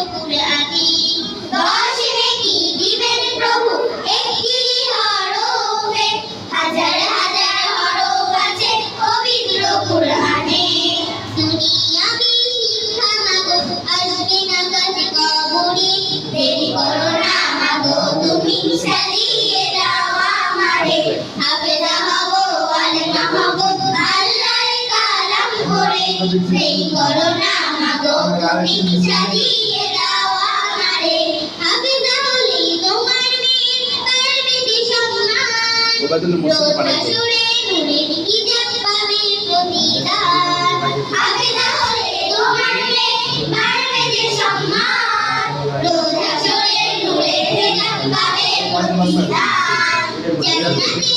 কুরআনি দশ নেকি দিবেন প্রভু একটি হরফে হাজার হাজার হরফ আছে পবিত্র কুরআনে দুনিয়াবি শিক্ষা মাগো আসবে না কাছে কবরে দেরি করো না মাগো তুমি চালিয়ে যাও আমারে হাফেজা হব আলেমা হব আল্লাহর কালাম করে দেরি করো না মাগো তুমি চালিয়ে যাও আমারে হাফেজা হলে তোমার মেয়ে পারবে যে সম্মান রোজা সুরে নূরের কিতাব পাবে প্রতিদান হাফেজা হলে তোমার মেয়ে পারবে যে সম্মান রোজা সুরে নূরের কিতাব পাবে প্রতিদান জান্নাতে